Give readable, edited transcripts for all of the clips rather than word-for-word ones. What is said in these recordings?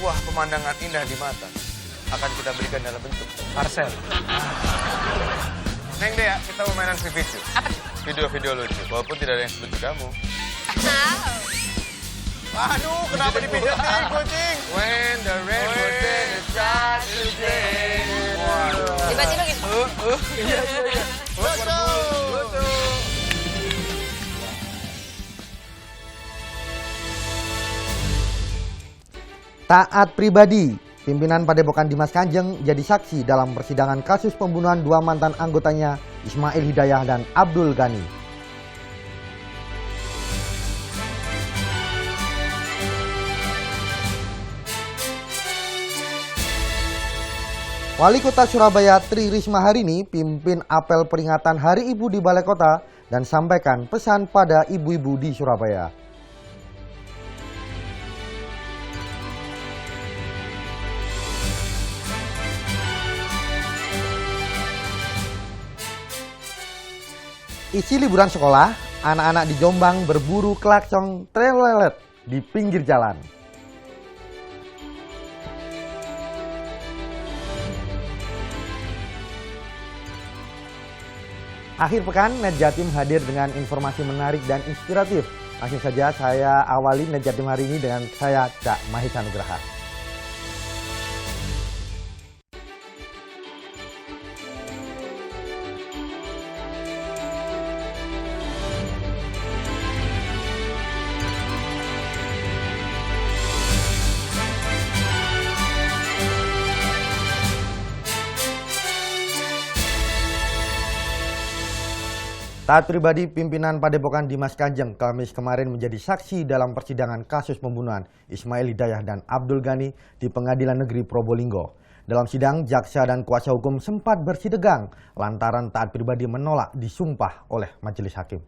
sebuah pemandangan indah di mata akan kita berikan dalam bentuk parcel. Neng Dea, kita mau mainan video. Video-video lucu, walaupun tidak ada yang selucu kamu. Aduh, kenapa dipijetin kucing? When the rainbow is shine today. Tiba-tiba gitu. Lucu. Taat pribadi, pimpinan Padepokan Dimas Kanjeng jadi saksi dalam persidangan kasus pembunuhan dua mantan anggotanya Ismail Hidayah dan Abdul Ghani. Wali Kota Surabaya Tri Risma hari ini pimpin apel peringatan Hari Ibu di Balai Kota dan sampaikan pesan pada ibu-ibu di Surabaya. Isi liburan sekolah, anak-anak di Jombang berburu klakson trelelet di pinggir jalan. Akhir pekan, Net Jatim hadir dengan informasi menarik dan inspiratif. Langsung saja saya awali Net Jatim hari ini dengan saya, Cak Mahesa Nugraha. Taat pribadi pimpinan Padepokan Dimas Kanjeng Kamis kemarin menjadi saksi dalam persidangan kasus pembunuhan Ismail Hidayah dan Abdul Ghani di Pengadilan Negeri Probolinggo. Dalam sidang, jaksa dan kuasa hukum sempat bersitegang lantaran taat pribadi menolak disumpah oleh majelis hakim.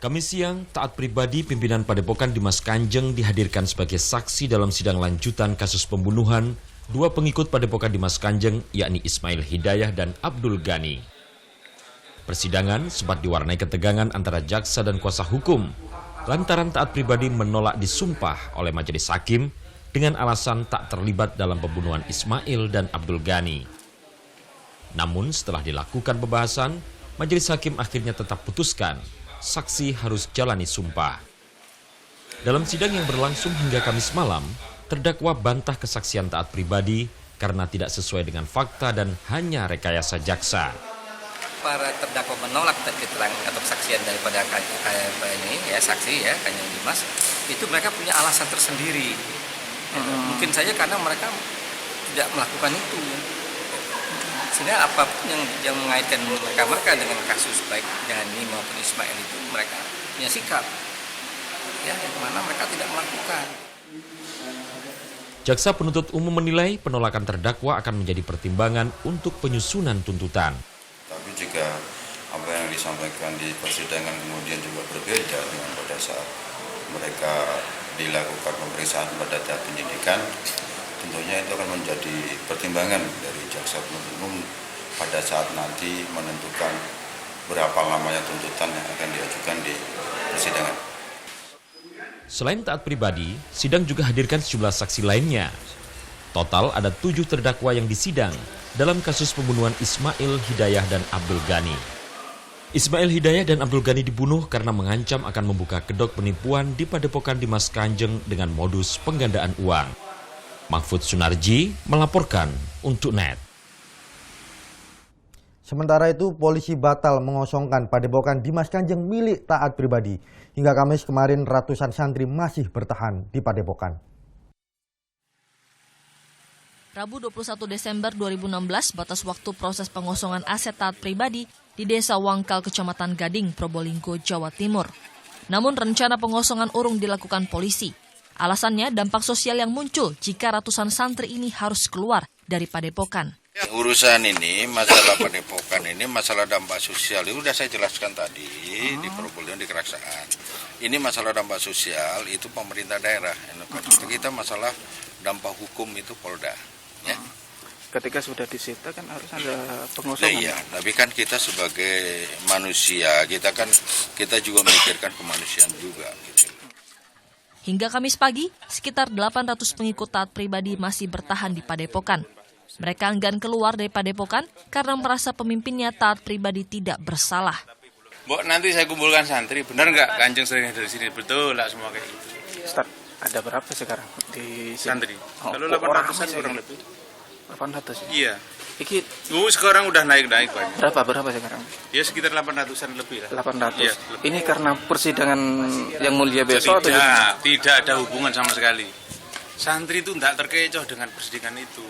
Kamis siang, taat pribadi pimpinan Padepokan Dimas Kanjeng dihadirkan sebagai saksi dalam sidang lanjutan kasus pembunuhan dua pengikut Padepokan Dimas Kanjeng, yakni Ismail Hidayah dan Abdul Ghani. Persidangan sempat diwarnai ketegangan antara jaksa dan kuasa hukum lantaran taat pribadi menolak disumpah oleh majelis hakim dengan alasan tak terlibat dalam pembunuhan Ismail dan Abdul Ghani. Namun setelah dilakukan pembahasan, majelis hakim akhirnya tetap putuskan saksi harus jalani sumpah. Dalam sidang yang berlangsung hingga Kamis malam, terdakwa bantah kesaksian taat pribadi karena tidak sesuai dengan fakta dan hanya rekayasa jaksa. Para terdakwa menolak keterangan atau kesaksian daripada ini ya saksi ya Kanjeng Dimas, itu mereka punya alasan tersendiri. Mungkin saja karena mereka tidak melakukan itu. Sehingga apapun yang mengaitkan mereka dengan kasus baik Ghani maupun Ismail itu mereka punya sikap ya yang mana mereka tidak melakukan. Jaksa penuntut umum menilai penolakan terdakwa akan menjadi pertimbangan untuk penyusunan tuntutan. Tapi jika apa yang disampaikan di persidangan kemudian juga berbeda dengan pada saat mereka dilakukan pemeriksaan pada tahap penyidikan, tentunya itu akan menjadi pertimbangan dari jaksa penuntut umum pada saat nanti menentukan berapa lamanya tuntutan yang akan diajukan di persidangan. Selain taat pribadi, sidang juga hadirkan sejumlah saksi lainnya. Total ada 7 terdakwa yang disidang dalam kasus pembunuhan Ismail Hidayah dan Abdul Ghani. Ismail Hidayah dan Abdul Ghani dibunuh karena mengancam akan membuka kedok penipuan di Padepokan Dimas Kanjeng dengan modus penggandaan uang. Mahfud Sunarji melaporkan untuk NET. Sementara itu, polisi batal mengosongkan Padepokan Dimas Kanjeng milik taat pribadi. Hingga Kamis kemarin ratusan santri masih bertahan di Padepokan. Rabu 21 Desember 2016, batas waktu proses pengosongan aset taat pribadi di Desa Wangkal, Kecamatan Gading, Probolinggo, Jawa Timur. Namun rencana pengosongan urung dilakukan polisi. Alasannya dampak sosial yang muncul jika ratusan santri ini harus keluar dari Padepokan. Urusan ini, masalah Padepokan ini, masalah dampak sosial, itu sudah saya jelaskan tadi di Probolinggo, di Keraksaan. Ini masalah dampak sosial, itu pemerintah daerah. Kita masalah dampak hukum itu Polda. Ya. Ketika sudah disita kan harus ada pengosongan. Iya, tapi kan kita sebagai manusia, kita juga memikirkan kemanusiaan juga. Gitu. Hingga Kamis pagi, sekitar 800 pengikut taat pribadi masih bertahan di Padepokan. Mereka enggan keluar dari Padepokan karena merasa pemimpinnya taat pribadi tidak bersalah. Mbok, nanti saya kumpulkan santri, benar nggak Kanjeng sering dari sini? Betul lah semua kayak gitu. Ustaz, ada berapa sekarang di sini? Santri. Oh, Kalau orang 800-an masih kurang lebih. 800 ya? Iya. Iki Sekarang udah naik-naik banyak. berapa sekarang? Ya sekitar 800-an lebih lah. 800. Iya, Ini karena persidangan yang mulia besok atau gimana? Tidak ada hubungan sama sekali. Santri itu tidak terkecoh dengan persidangan itu.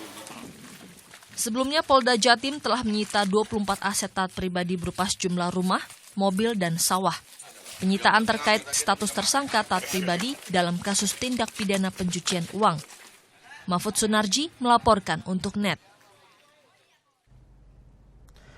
Sebelumnya Polda Jatim telah menyita 24 aset taat pribadi berupa sejumlah rumah, mobil, dan sawah. Penyitaan terkait status tersangka taat pribadi dalam kasus tindak pidana pencucian uang. Mahfud Sunarji melaporkan untuk NET.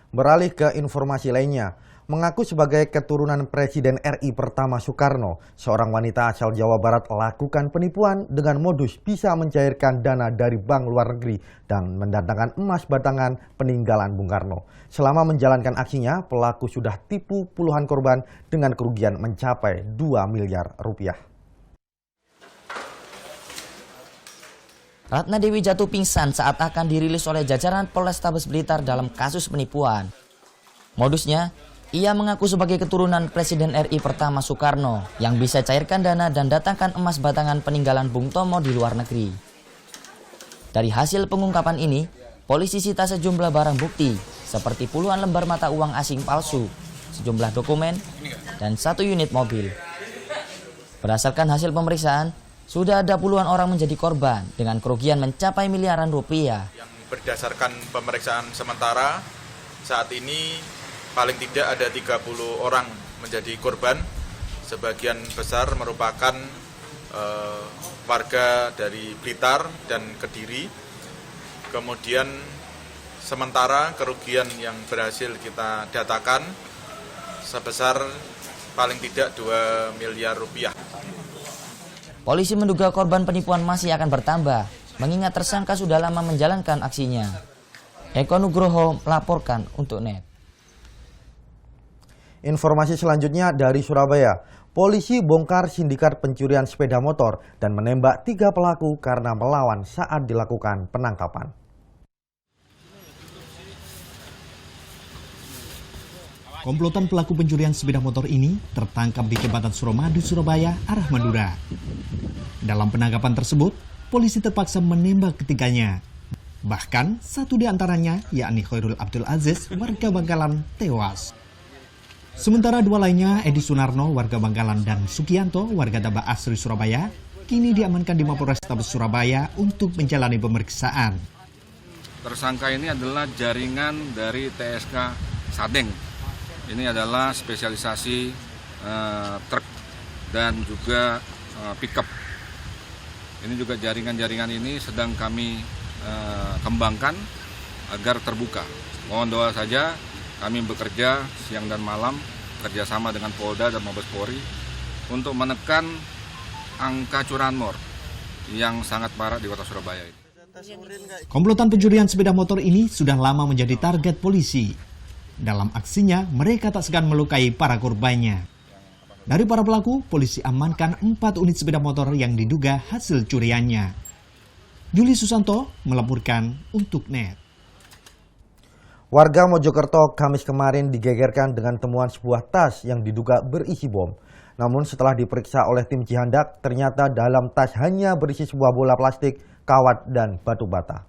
Beralih ke informasi lainnya, mengaku sebagai keturunan Presiden RI pertama Soekarno, seorang wanita asal Jawa Barat lakukan penipuan dengan modus bisa mencairkan dana dari bank luar negeri dan mendatangkan emas batangan peninggalan Bung Karno. Selama menjalankan aksinya, pelaku sudah tipu puluhan korban dengan kerugian mencapai 2 miliar rupiah. Ratna Dewi jatuh pingsan saat akan dirilis oleh jajaran Polrestabes Blitar dalam kasus penipuan. Modusnya, ia mengaku sebagai keturunan Presiden RI pertama Soekarno yang bisa cairkan dana dan datangkan emas batangan peninggalan Bung Tomo di luar negeri. Dari hasil pengungkapan ini, polisi sita sejumlah barang bukti seperti puluhan lembar mata uang asing palsu, sejumlah dokumen, dan 1 unit mobil. Berdasarkan hasil pemeriksaan, sudah ada puluhan orang menjadi korban dengan kerugian mencapai miliaran rupiah. Yang berdasarkan pemeriksaan sementara, saat ini paling tidak ada 30 orang menjadi korban. Sebagian besar merupakan warga dari Blitar dan Kediri. Kemudian sementara kerugian yang berhasil kita datakan sebesar paling tidak 2 miliar rupiah. Polisi menduga korban penipuan masih akan bertambah, mengingat tersangka sudah lama menjalankan aksinya. Eko Nugroho melaporkan untuk NET. Informasi selanjutnya dari Surabaya. Polisi bongkar sindikat pencurian sepeda motor dan menembak 3 pelaku karena melawan saat dilakukan penangkapan. Komplotan pelaku pencurian sepeda motor ini tertangkap di jembatan Suramadu, Surabaya, arah Madura. Dalam penangkapan tersebut, polisi terpaksa menembak ketiganya. Bahkan, satu di antaranya, yakni Khairul Abdul Aziz, warga Bangkalan, tewas. Sementara 2 lainnya, Edi Sunarno, warga Bangkalan, dan Sukianto, warga Tabak Asri, Surabaya, kini diamankan di Mapolrestabes Surabaya untuk menjalani pemeriksaan. Tersangka ini adalah jaringan dari TSK Sadeng. Ini adalah spesialisasi truk dan juga pickup. Ini juga jaringan-jaringan ini sedang kami kembangkan agar terbuka. Mohon doa saja, kami bekerja siang dan malam kerjasama dengan Polda dan Mabes Polri untuk menekan angka curanmor yang sangat parah di kota Surabaya. Komplotan pencurian sepeda motor ini sudah lama menjadi target polisi. Dalam aksinya, mereka tak segan melukai para korbannya. Dari para pelaku, polisi amankan 4 unit sepeda motor yang diduga hasil curiannya. Juli Susanto melaporkan untuk NET. Warga Mojokerto Kamis kemarin digegerkan dengan temuan sebuah tas yang diduga berisi bom. Namun setelah diperiksa oleh tim Cihandak, ternyata dalam tas hanya berisi sebuah bola plastik, kawat, dan batu bata.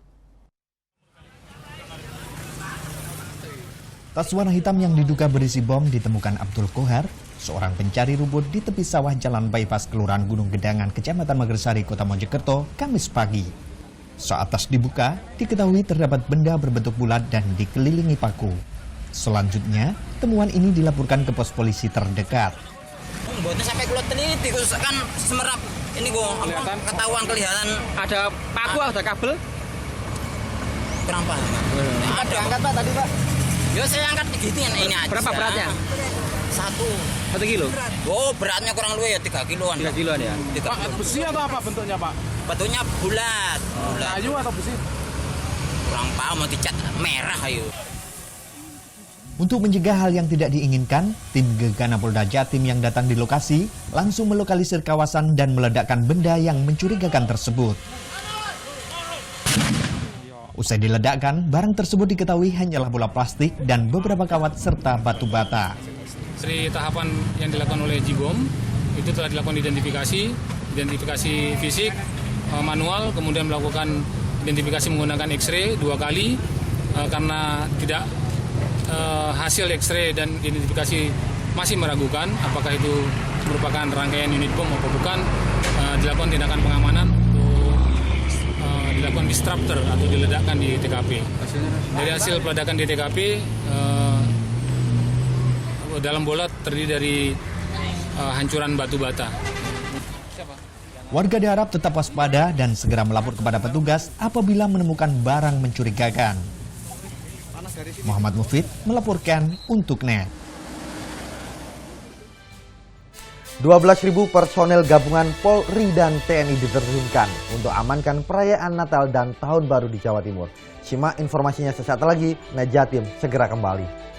Tas warna hitam yang diduga berisi bom ditemukan Abdul Kohar, seorang pencari rumput di tepi sawah Jalan Bypass Kelurahan Gunung Gedangan, Kecamatan Magersari, Kota Mojokerto, Kamis pagi. Saat tas dibuka, diketahui terdapat benda berbentuk bulat dan dikelilingi paku. Selanjutnya, temuan ini dilaporkan ke pos polisi terdekat. Buatnya sampai kulit teliti, kan semerap ini ketahuan kelihatan. Ada paku, ada kabel. Kurang paham. Ada angkat Pak tadi Pak. Ya saya angkat gitu ini aja. Berapa beratnya? 1 kilo. Oh beratnya kurang lebih ya 3 kiloan. 3 kiloan ya. Pak, besi atau apa bentuknya Pak? Bentuknya bulat. Kayu atau besi? Kurang paham, mau dicat merah ayo. Untuk mencegah hal yang tidak diinginkan, tim Gegana Polda Jatim yang datang di lokasi langsung melokalisir kawasan dan meledakkan benda yang mencurigakan tersebut. Usai diledakkan, barang tersebut diketahui hanyalah bola plastik dan beberapa kawat serta batu bata. Dari tahapan yang dilakukan oleh Jibom, itu telah dilakukan identifikasi fisik, manual, kemudian melakukan identifikasi menggunakan X-ray 2 kali, karena tidak hasil X-ray dan identifikasi masih meragukan apakah itu merupakan rangkaian unit bom atau bukan, dilakukan tindakan pengamanan untuk dilakukan disruptor atau diledakkan di TKP. Dari hasil peledakan di TKP, dalam bola terdiri dari hancuran batu bata. Warga diharap tetap waspada dan segera melapor kepada petugas apabila menemukan barang mencurigakan. Muhammad Mufid melaporkan untuk NET. 12.000 personel gabungan Polri dan TNI diterjunkan untuk amankan perayaan Natal dan Tahun Baru di Jawa Timur. Simak informasinya sesaat lagi, NET Jatim segera kembali.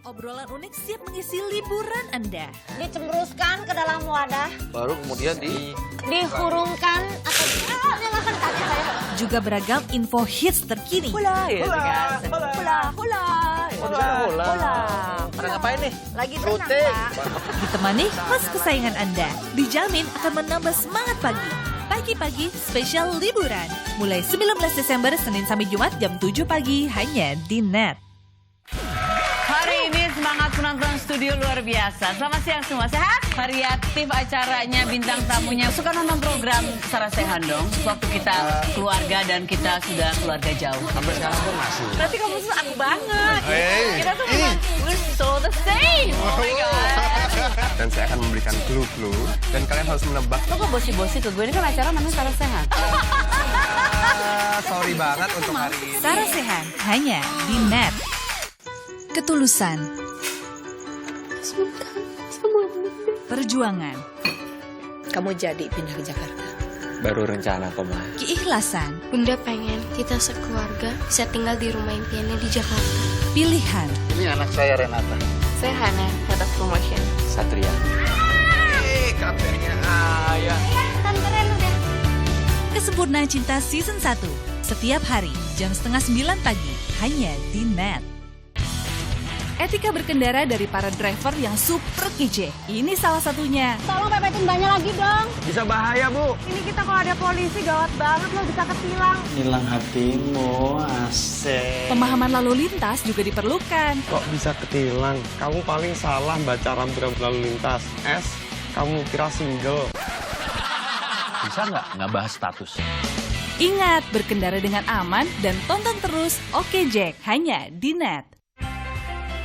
Obrolan unik siap mengisi liburan Anda. Dicembruskan ke dalam wadah. Baru kemudian dihurungkan atau nyalakan kaki saya. Juga beragam info hits terkini. Hula, hula. Pada ngapain nih? Lagi berenang, Pak. Ditemani host kesayangan Anda. Dijamin akan menambah semangat pagi. Pagi-pagi spesial liburan. Mulai 19 Desember Senin sampai Jumat jam 7 pagi hanya di NET. Hari ini semangat penonton studio luar biasa. Selamat siang semua, sehat? Variatif acaranya, bintang tamunya. Suka nonton program Sarah Sechan dong? Waktu kita keluarga dan kita sudah keluarga jauh. Sampai sekarang pun masih. Berarti kamu tuh aku banget. Hey. Kita tuh memang we're so the same. Oh my God. Dan saya akan memberikan clue-clue dan kalian harus menebak. Lo kok bosi-bosi ke gue? Ini kan acara namanya Sarah Sechan. Sorry banget untuk hari ini. Sarah Sechan hanya di NET. Ketulusan, perjuangan, Kamu jadi pindah ke Jakarta. Baru rencana kok, Ma. keikhlasan, Bunda pengen kita sekeluarga bisa tinggal di rumah impiannya di Jakarta. pilihan. Ini anak saya, Renata. Saya Hana, Head of Promotion. Satria. Katanya ayah. Keren udah. Kesempurnaan Cinta Season 1. Setiap hari, jam 8:30 pagi, hanya di NET. Etika berkendara dari para driver yang super kece. Ini salah satunya. Tolong pepetin bannya lagi dong. Bisa bahaya, Bu. Ini kita kalau ada polisi gawat banget loh, bisa ketilang. Hilang hatimu, asik. Pemahaman lalu lintas juga diperlukan. Kok bisa ketilang? Kamu paling salah baca rambu-rambu lalu lintas. S, kamu kira single. Bisa nggak bahas status? Ingat, berkendara dengan aman dan tonton terus Oke Jack hanya di NET.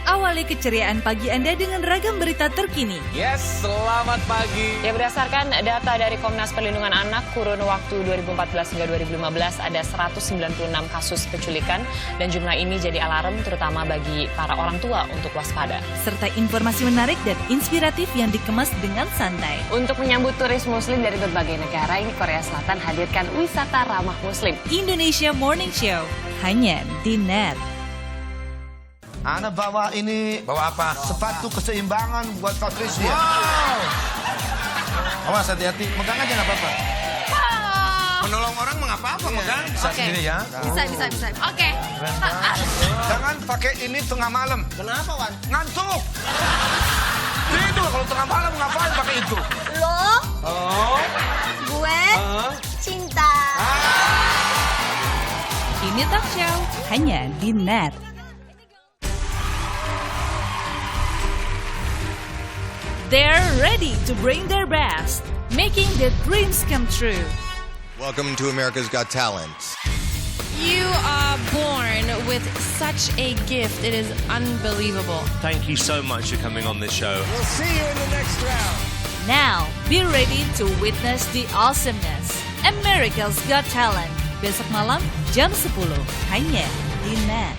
Awali keceriaan pagi Anda dengan ragam berita terkini. Yes, selamat pagi. Ya, berdasarkan data dari Komnas Perlindungan Anak, kurun waktu 2014 hingga 2015 ada 196 kasus penculikan dan jumlah ini jadi alarm terutama bagi para orang tua untuk waspada. Serta informasi menarik dan inspiratif yang dikemas dengan santai. Untuk menyambut turis muslim dari berbagai negara, ini Korea Selatan hadirkan wisata ramah muslim. Indonesia Morning Show hanya di NET. Ana bawa ini. Bawa apa? Sepatu keseimbangan buat Patricia. Wow. Awas hati-hati, megang aja nggak apa-apa. Menolong orang mengapa-apa, megang. Bisa sendiri ya. Bisa. Oke. Jangan pakai ini tengah malam. Kenapa, Wan? Ngantuk. Itu kalau tengah malam ngapain pakai itu? Lo, Oh. gue, cinta. Ini talk show hanya di NET. They're ready to bring their best, making their dreams come true. Welcome to America's Got Talent. You are born with such a gift. It is unbelievable. Thank you so much for coming on this show. We'll see you in the next round. Now, be ready to witness the awesomeness. America's Got Talent. Besok malam jam 10 hanya di NET.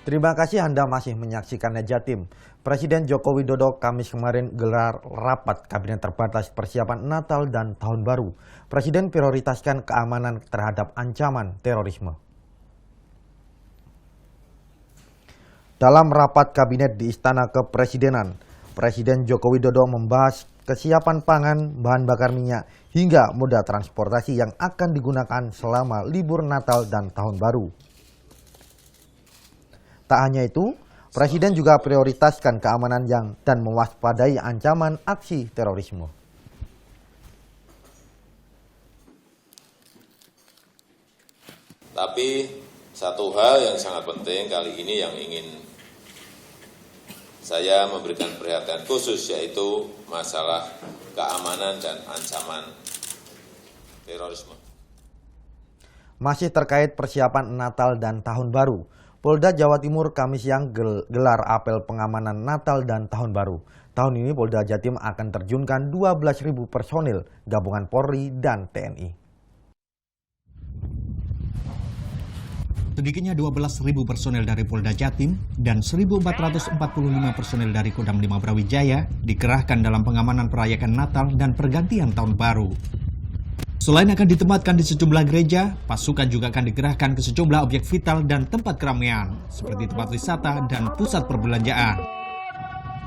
Terima kasih Anda masih menyaksikan Jatim. Presiden Joko Widodo Kamis kemarin gelar rapat kabinet terbatas persiapan Natal dan Tahun Baru. Presiden prioritaskan keamanan terhadap ancaman terorisme. Dalam rapat kabinet di Istana Kepresidenan, Presiden Joko Widodo membahas kesiapan pangan, bahan bakar minyak, hingga moda transportasi yang akan digunakan selama libur Natal dan Tahun Baru. Tak hanya itu, Presiden juga prioritaskan keamanan dan mewaspadai ancaman aksi terorisme. Tapi satu hal yang sangat penting kali ini yang ingin saya memberikan perhatian khusus yaitu masalah keamanan dan ancaman terorisme. Masih terkait persiapan Natal dan Tahun Baru, Polda Jawa Timur Kamis siang gelar apel pengamanan Natal dan Tahun Baru. Tahun ini Polda Jatim akan terjunkan 12.000 personil gabungan Polri dan TNI. Sedikitnya 12.000 personel dari Polda Jatim dan 1.445 personel dari Kodam 5 Brawijaya dikerahkan dalam pengamanan perayaan Natal dan pergantian Tahun Baru. Selain akan ditempatkan di sejumlah gereja, pasukan juga akan dikerahkan ke sejumlah objek vital dan tempat keramaian, seperti tempat wisata dan pusat perbelanjaan.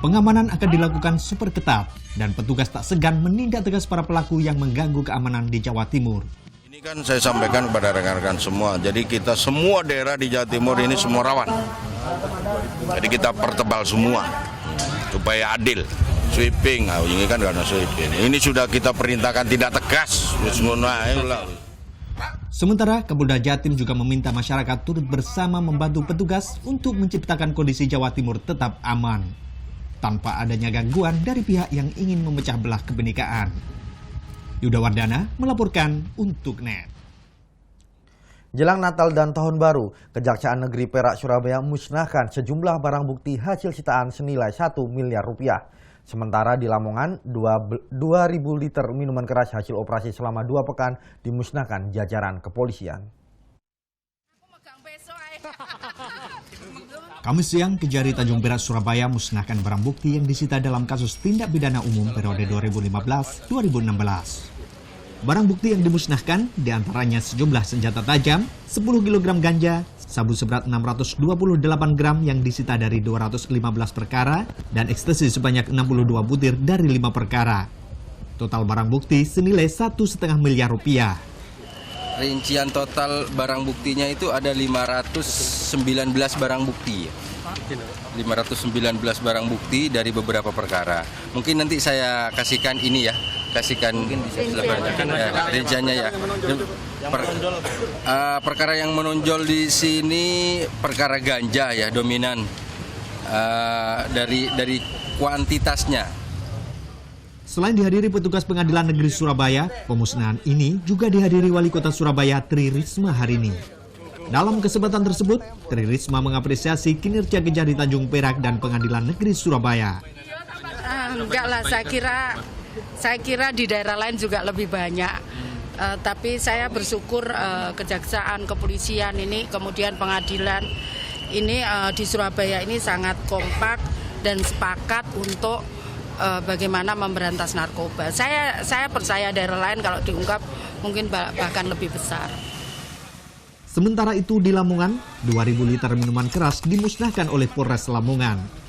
Pengamanan akan dilakukan super ketat, dan petugas tak segan menindak tegas para pelaku yang mengganggu keamanan di Jawa Timur. Ini kan saya sampaikan kepada rekan-rekan semua, jadi kita semua daerah di Jawa Timur ini semua rawan. Jadi kita pertebal semua, supaya adil. Sweeping, ini kan karena sweeping. Ini sudah kita perintahkan tidak tegas. Sementara Kapolda Jatim juga meminta masyarakat turut bersama membantu petugas untuk menciptakan kondisi Jawa Timur tetap aman, tanpa adanya gangguan dari pihak yang ingin memecah belah kebenekaan. Yuda Wardana melaporkan untuk NET. Jelang Natal dan Tahun Baru, Kejaksaan Negeri Perak Surabaya musnahkan sejumlah barang bukti hasil sitaan senilai 1 miliar rupiah. Sementara di Lamongan, 2.000 liter minuman keras hasil operasi selama 2 pekan dimusnahkan jajaran kepolisian. Kamis siang, Kejari Tanjung Perak Surabaya musnahkan barang bukti yang disita dalam kasus tindak pidana umum periode 2015-2016. Barang bukti yang dimusnahkan diantaranya sejumlah senjata tajam, 10 kg ganja, sabu seberat 628 gram yang disita dari 215 perkara, dan ekstasi sebanyak 62 butir dari 5 perkara. Total barang bukti senilai 1,5 miliar rupiah. Rincian total barang buktinya itu ada 519 barang bukti. 519 barang bukti dari beberapa perkara. Mungkin nanti saya kasihkan ini ya, rinciannya ya. Perkara yang menonjol di sini perkara ganja ya, dominan dari kuantitasnya. Selain dihadiri petugas Pengadilan Negeri Surabaya, pemusnahan ini juga dihadiri Wali Kota Surabaya Tri Risma hari ini. Dalam kesempatan tersebut, Tri Risma mengapresiasi kinerja Kejari Tanjung Perak dan Pengadilan Negeri Surabaya. Enggak lah, saya kira di daerah lain juga lebih banyak. Tapi saya bersyukur kejaksaan, kepolisian ini, kemudian pengadilan ini di Surabaya ini sangat kompak dan sepakat untuk bagaimana memberantas narkoba. Saya percaya daerah lain kalau diungkap mungkin bahkan lebih besar. Sementara itu di Lamongan, 2.000 liter minuman keras dimusnahkan oleh Polres Lamongan.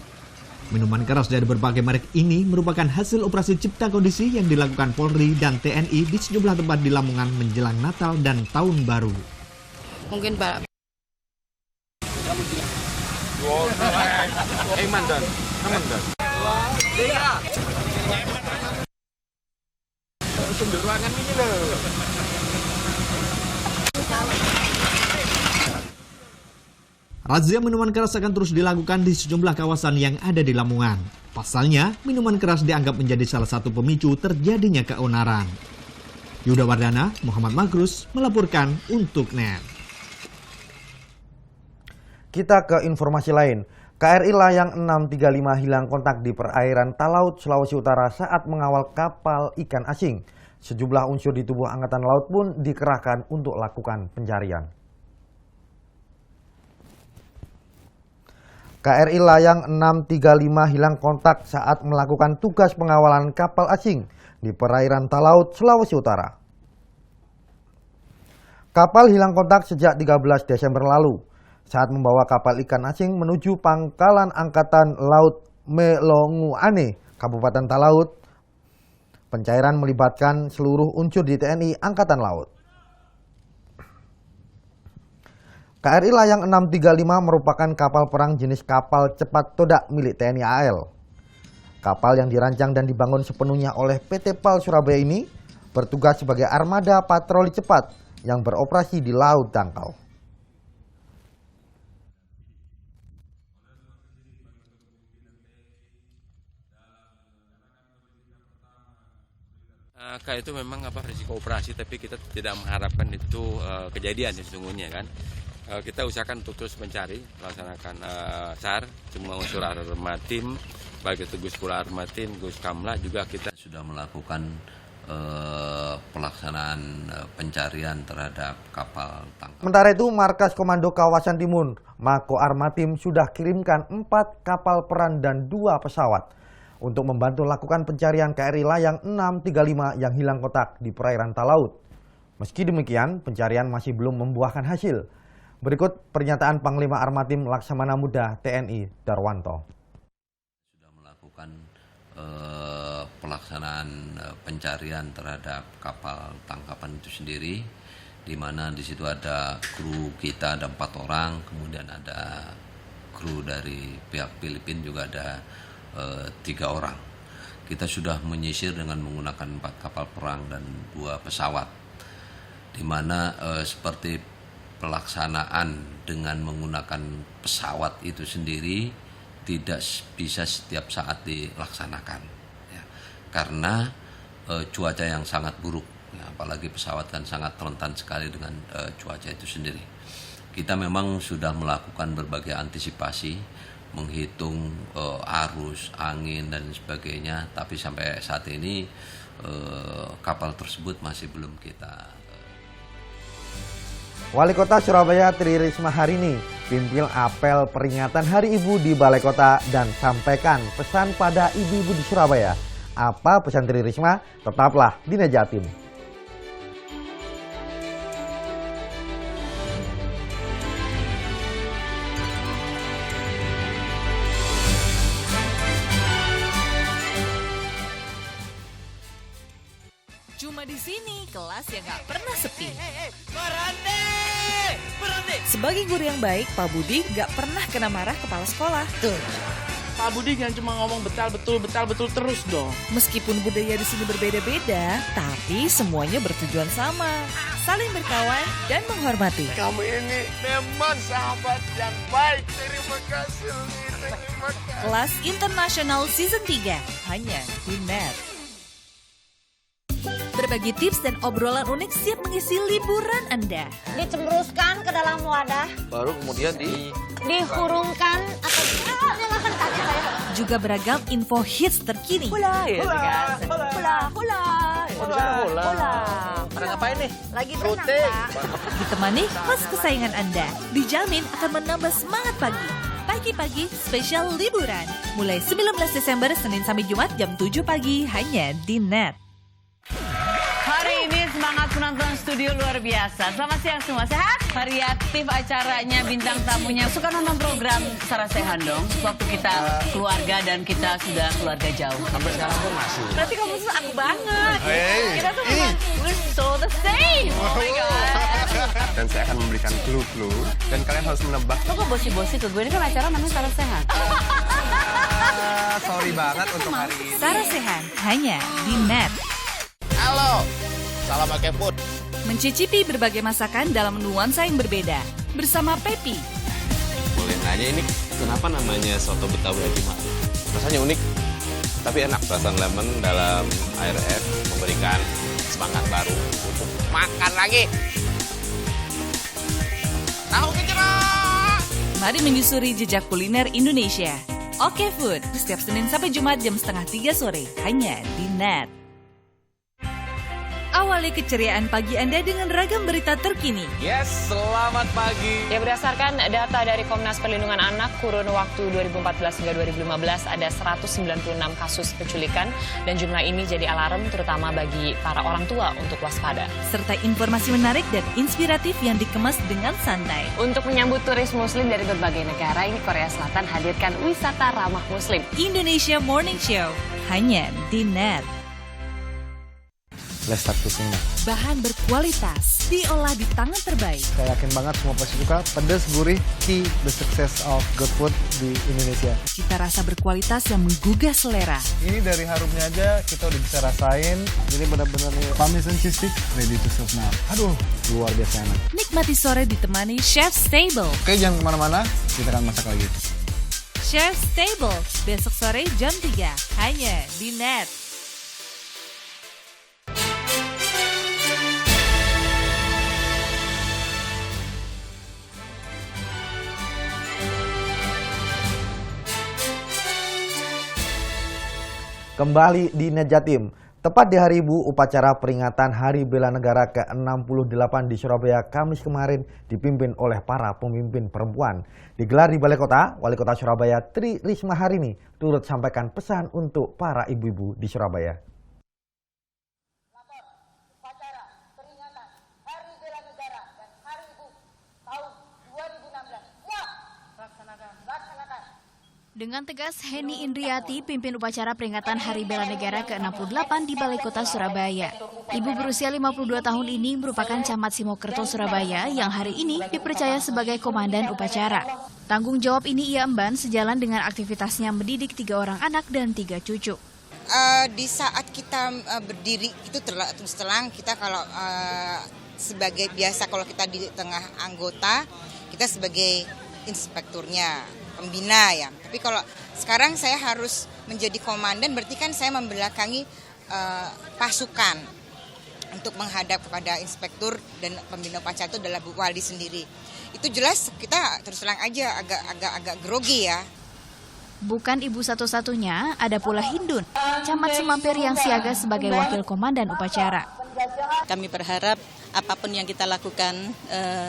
Minuman keras dari berbagai merek ini merupakan hasil operasi cipta kondisi yang dilakukan Polri dan TNI di sejumlah tempat di Lamongan menjelang Natal dan Tahun Baru. Mungkin Razia minuman keras akan terus dilakukan di sejumlah kawasan yang ada di Lamongan. Pasalnya, minuman keras dianggap menjadi salah satu pemicu terjadinya keonaran. Yuda Wardana, Muhammad Magrus melaporkan untuk NET. Kita ke informasi lain. KRI Layang 635 hilang kontak di perairan Talaut, Sulawesi Utara saat mengawal kapal ikan asing. Sejumlah unsur di tubuh Angkatan Laut pun dikerahkan untuk lakukan pencarian. KRI Layang 635 hilang kontak saat melakukan tugas pengawalan kapal asing di perairan Talaut, Sulawesi Utara. Kapal hilang kontak sejak 13 Desember lalu saat membawa kapal ikan asing menuju Pangkalan Angkatan Laut Melonguane, Kabupaten Talaut. Pencairan melibatkan seluruh unsur di TNI Angkatan Laut. KRI Layang 635 merupakan kapal perang jenis kapal cepat Todak milik TNI AL. Kapal yang dirancang dan dibangun sepenuhnya oleh PT PAL Surabaya ini bertugas sebagai armada patroli cepat yang beroperasi di Laut Dangkal. Itu memang risiko operasi, tapi kita tidak mengharapkan itu kejadian sesungguhnya kan. Kita usahakan terus mencari, melaksanakan SAR, semua unsur Arma Tim, baik itu Gus Pul Arma Tim, Gus Kamla juga kita sudah melakukan pelaksanaan pencarian terhadap kapal tangkap. Sementara itu, Markas Komando Kawasan Timun, Mako Arma Tim sudah kirimkan 4 kapal peran dan 2 pesawat untuk membantu lakukan pencarian KRI Layang 635 yang hilang kontak di perairan Talaut. Meski demikian, pencarian masih belum membuahkan hasil. Berikut pernyataan Panglima Armatim Laksamana Muda TNI Darwanto. Sudah melakukan pelaksanaan pencarian terhadap kapal tangkapan itu sendiri, di mana di situ ada kru kita ada 4 orang, kemudian ada kru dari pihak Filipina juga ada 3 orang. Kita sudah menyisir dengan menggunakan 4 kapal perang dan 2 pesawat, di mana seperti pelaksanaan dengan menggunakan pesawat itu sendiri tidak bisa setiap saat dilaksanakan ya, karena cuaca yang sangat buruk ya, apalagi pesawat kan sangat rentan sekali dengan cuaca itu sendiri. Kita memang sudah melakukan berbagai antisipasi, menghitung arus, angin dan sebagainya, tapi sampai saat ini kapal tersebut masih belum kita. Wali Kota Surabaya Tri Risma hari ini pimpin apel peringatan Hari Ibu di Balai Kota dan sampaikan pesan pada ibu-ibu di Surabaya. Apa pesan Tri Risma? Tetaplah di Jatim. Cuma di sini kelas yang gak pernah sepi. Berhenti! Sebagai guru yang baik, Pak Budi gak pernah kena marah kepala sekolah. Tuh. Pak Budi jangan cuma ngomong betul terus dong. Meskipun budaya di sini berbeda-beda, tapi semuanya bertujuan sama. Saling berkawan dan menghormati. Kamu ini memang sahabat yang baik. Terima kasih. Terima kasih. Kelas Internasional Season 3 hanya di NET. Berbagi tips dan obrolan unik siap mengisi liburan Anda. Dicembruskan ke dalam wadah. Baru kemudian Dihurungkan atau nyalakan kaki saya. Juga beragam info hits terkini. Hula, ya kan? Hula. Pada ngapain nih? Lagi berenang, Pak. Ditemani host kesayangan Anda. Dijamin akan menambah semangat pagi. Pagi-pagi spesial liburan. Mulai 19 Desember Senin sampai Jumat jam 7 pagi hanya di NET. Hari ini semangat penonton studio luar biasa. Selamat siang semua, sehat? Variatif acaranya, bintang tamunya. Suka nonton program Sarah Sechan dong? Waktu kita keluarga dan kita sudah keluarga jauh. Sampai sekarang pun masih. Berarti kamu tuh aku banget. Hey. Kita tuh memang we're so the same. Oh my God. Dan saya akan memberikan clue-clue dan kalian harus menebak. Lo kok bosi-bosi ke gue? Ini kan acara namanya Sarah Sechan. Sorry banget untuk hari ini. Sarah Sechan hanya di NET. Halo, salam pakai food. Mencicipi berbagai masakan dalam nuansa yang berbeda. Bersama Pepi. Boleh nanya ini kenapa namanya soto Betawi Haji Mak? Rasanya unik, tapi enak. Perasaan lemon dalam air es memberikan semangat baru untuk makan lagi. Tahu gejrot! Mari menyusuri jejak kuliner Indonesia. Oke Food, setiap Senin sampai Jumat jam 2:30 sore, hanya di NET. Awali keceriaan pagi Anda dengan ragam berita terkini. Yes, selamat pagi. Ya, berdasarkan data dari Komnas Perlindungan Anak, kurun waktu 2014 hingga 2015 ada 196 kasus penculikan dan jumlah ini jadi alarm terutama bagi para orang tua untuk waspada. Serta informasi menarik dan inspiratif yang dikemas dengan santai. Untuk menyambut turis muslim dari berbagai negara, ini Korea Selatan hadirkan wisata ramah muslim. Indonesia Morning Show, hanya di NET. Let's start cooking. Bahan berkualitas, diolah di tangan terbaik. Saya yakin banget semua pasti suka. Pedas, gurih, key the success of good food di Indonesia. Cita rasa berkualitas yang menggugah selera. Ini dari harumnya aja kita udah bisa rasain. Ini benar-benar parmesan cheese stick ready to serve now. Aduh, luar biasa enak. Nikmati sore ditemani Chef's Table. Oke, jangan kemana-mana, kita akan masak lagi. Chef's Table, besok sore jam 3, hanya di NET. Kembali di NET Jatim. Tepat di Hari Ibu, upacara peringatan Hari Bela Negara ke-68 di Surabaya Kamis kemarin dipimpin oleh para pemimpin perempuan. Digelar di Balai Kota, Wali Kota Surabaya Tri Risma Harini turut sampaikan pesan untuk para ibu-ibu di Surabaya. Dengan tegas, Heni Indriati pimpin upacara peringatan Hari Bela Negara ke-68 di Balai Kota Surabaya. Ibu berusia 52 tahun ini merupakan Camat Simokerto Surabaya yang hari ini dipercaya sebagai komandan upacara. Tanggung jawab ini ia emban sejalan dengan aktivitasnya mendidik 3 orang anak dan 3 cucu. Di saat kita berdiri itu terus terang kita kalau sebagai biasa kalau kita di tengah anggota kita sebagai inspekturnya, pembina ya. Tapi kalau sekarang saya harus menjadi komandan, berarti kan saya membelakangi pasukan untuk menghadap kepada inspektur dan pembina upacara itu adalah Bu Wali sendiri. Itu jelas kita terus terang aja agak grogi ya. Bukan ibu satu-satunya, ada pula Hindun, Camat Semampir yang siaga sebagai wakil komandan upacara. Kami berharap apapun yang kita lakukan,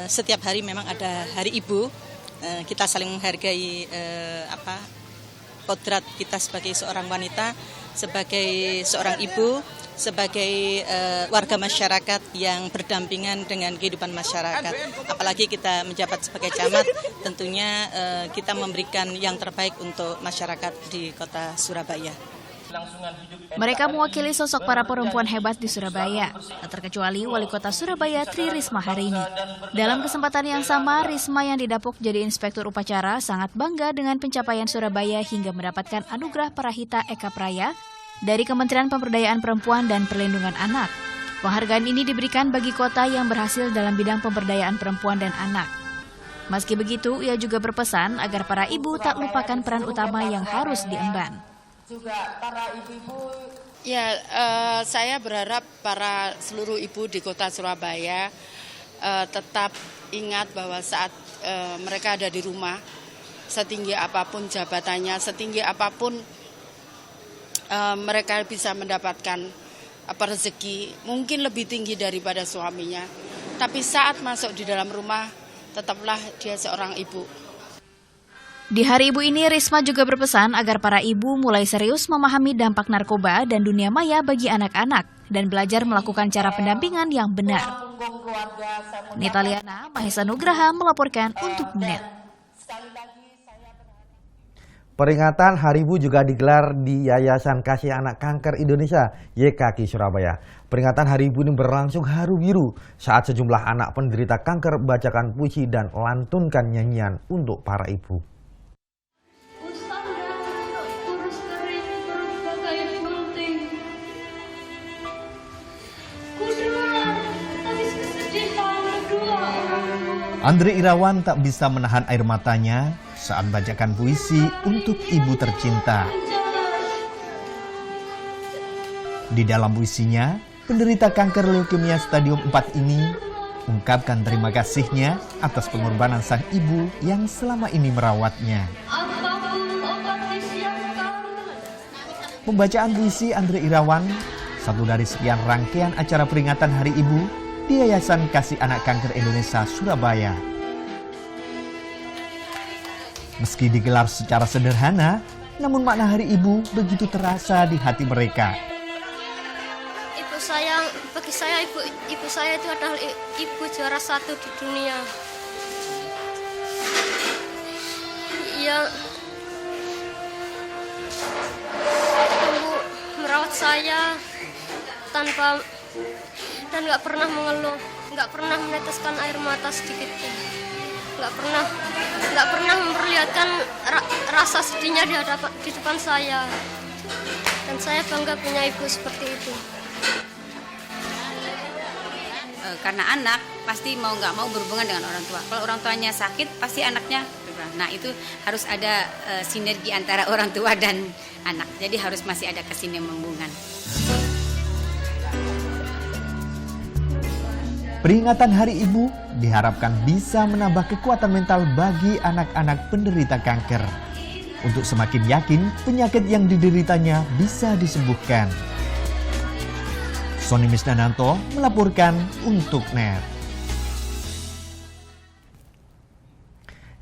setiap hari memang ada Hari Ibu. Kita saling menghargai kodrat kita sebagai seorang wanita, sebagai seorang ibu, sebagai warga masyarakat yang berdampingan dengan kehidupan masyarakat. Apalagi kita menjabat sebagai camat, tentunya kita memberikan yang terbaik untuk masyarakat di kota Surabaya. Mereka mewakili sosok para perempuan hebat di Surabaya, terkecuali Wali Kota Surabaya Tri Risma Harini. Dalam kesempatan yang sama, Risma yang didapuk jadi inspektur upacara sangat bangga dengan pencapaian Surabaya hingga mendapatkan anugerah Parahita Eka Praya dari Kementerian Pemberdayaan Perempuan dan Perlindungan Anak. Penghargaan ini diberikan bagi kota yang berhasil dalam bidang pemberdayaan perempuan dan anak. Meski begitu, ia juga berpesan agar para ibu tak lupakan peran utama yang harus diemban. Juga para ibu-ibu. Ya, saya berharap para seluruh ibu di kota Surabaya tetap ingat bahwa saat mereka ada di rumah, setinggi apapun jabatannya, setinggi apapun mereka bisa mendapatkan rezeki, mungkin lebih tinggi daripada suaminya. Tapi saat masuk di dalam rumah, tetaplah dia seorang ibu. Di Hari Ibu ini, Risma juga berpesan agar para ibu mulai serius memahami dampak narkoba dan dunia maya bagi anak-anak dan belajar melakukan cara pendampingan yang benar. Nita Liana, Mahesa Nugraha melaporkan untuk NET. Peringatan Hari Ibu juga digelar di Yayasan Kasih Anak Kanker Indonesia YKK Surabaya. Peringatan Hari Ibu ini berlangsung haru biru saat sejumlah anak penderita kanker bacakan puisi dan lantunkan nyanyian untuk para ibu. Andre Irawan tak bisa menahan air matanya saat bacakan puisi untuk ibu tercinta. Di dalam puisinya, penderita kanker leukemia stadium 4 ini ungkapkan terima kasihnya atas pengorbanan sang ibu yang selama ini merawatnya. Pembacaan puisi Andre Irawan satu dari sekian rangkaian acara peringatan Hari Ibu di Yayasan Kasih Anak Kanker Indonesia Surabaya. Meski digelar secara sederhana, namun makna Hari Ibu begitu terasa di hati mereka. Ibu saya, bagi saya ibu saya itu adalah ibu juara 1 di dunia. Ia ibu merawat saya tanpa dan nggak pernah mengeluh, nggak pernah meneteskan air mata sedikit pun, nggak pernah memperlihatkan rasa sedihnya di depan saya. Dan saya bangga punya ibu seperti itu. Karena anak pasti mau nggak mau berhubungan dengan orang tua. Kalau orang tuanya sakit, pasti anaknya berubah. Nah itu harus ada sinergi antara orang tua dan anak. Jadi harus masih ada kesinambungan. Peringatan Hari Ibu diharapkan bisa menambah kekuatan mental bagi anak-anak penderita kanker untuk semakin yakin penyakit yang dideritanya bisa disembuhkan. Sony Misnananto melaporkan untuk NET.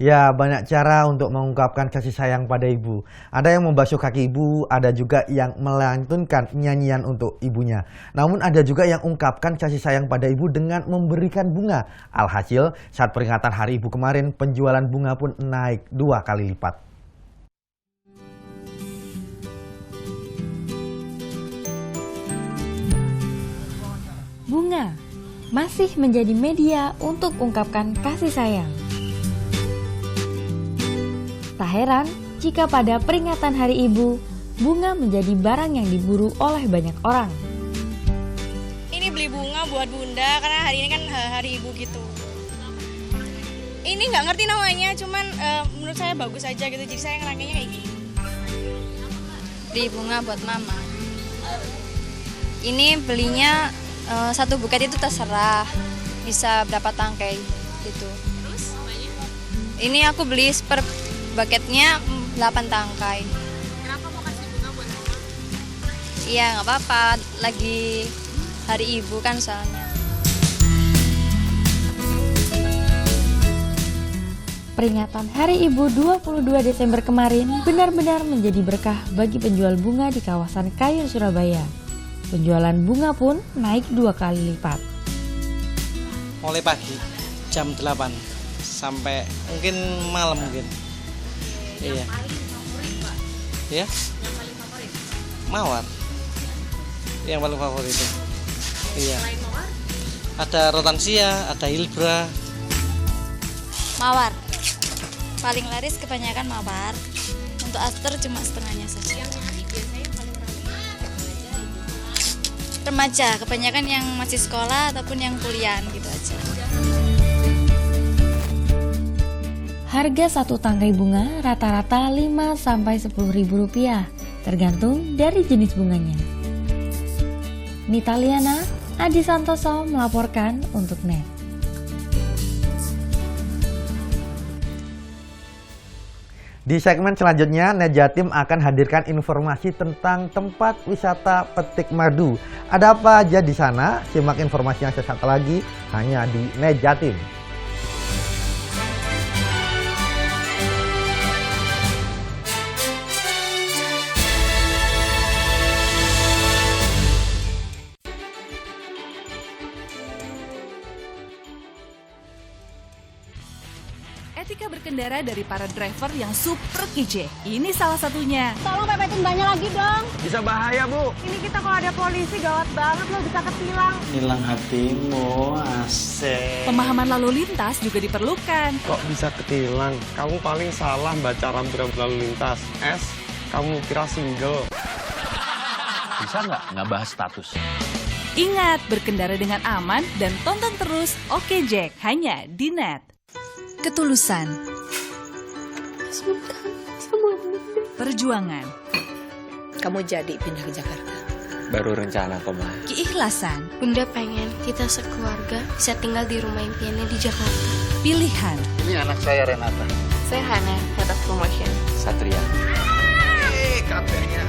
Ya, banyak cara untuk mengungkapkan kasih sayang pada ibu. Ada yang membasuh kaki ibu, ada juga yang melantunkan nyanyian untuk ibunya. Namun ada juga yang ungkapkan kasih sayang pada ibu dengan memberikan bunga. Alhasil, saat peringatan Hari Ibu kemarin, penjualan bunga pun naik 2 kali lipat. Bunga masih menjadi media untuk ungkapkan kasih sayang. Tak heran jika pada peringatan Hari Ibu, bunga menjadi barang yang diburu oleh banyak orang. Ini beli bunga buat bunda karena hari ini kan hari ibu gitu. Ini nggak ngerti namanya, cuman menurut saya bagus aja gitu, jadi saya ngerangkainya kayak gini. Beli bunga buat mama. Ini belinya satu buket itu terserah, bisa berapa tangkai gitu. Terus ini aku beli per bucketnya 8 tangkai. Kenapa mau kasih bunga buat mama? Iya nggak apa-apa, lagi Hari Ibu kan soalnya. Peringatan Hari Ibu 22 Desember kemarin benar-benar menjadi berkah bagi penjual bunga di kawasan Kayu Surabaya. Penjualan bunga pun naik 2 kali lipat. Mulai pagi jam 8 sampai mungkin malam mungkin. Iya. Yang paling favorit, Pak? Ya. Yang paling favorit? Mawar. Yang paling favorit itu. Iya. Selain mawar? Ada rotansia, ada hilbra. Mawar. Paling laris kebanyakan mawar. Untuk aster cuma setengahnya saja. Yang nyari biasanya yang paling ramai remaja, kebanyakan yang masih sekolah ataupun yang kuliah gitu aja. Harga satu tangkai bunga rata-rata 5–10.000 rupiah, tergantung dari jenis bunganya. Nita Liana, Adi Santoso melaporkan untuk NET. Di segmen selanjutnya, NET Jatim akan hadirkan informasi tentang tempat wisata Petik Madu. Ada apa aja di sana? Simak informasinya sesaat lagi hanya di NET Jatim. Etika berkendara dari para driver yang super kece. Ini salah satunya. Tolong pepetin banyak lagi dong. Bisa bahaya, Bu. Ini kita kalau ada polisi gawat banget loh, bisa ketilang. Hilang hatimu, asik. Pemahaman lalu lintas juga diperlukan. Kok bisa ketilang? Kamu paling salah baca rambu-rambu lalu lintas. S, kamu kira single. Bisa nggak bahas status? Ingat, berkendara dengan aman dan tonton terus Oke Jack hanya di NET. Ketulusan, perjuangan, kamu jadi pindah ke Jakarta. Baru rencana kok, Ma. Keikhlasan, Bunda pengen kita sekeluarga bisa tinggal di rumah impiannya di Jakarta. Pilihan. Ini anak saya Renata. Saya Hana, Head of Promotion. Satria. KP-nya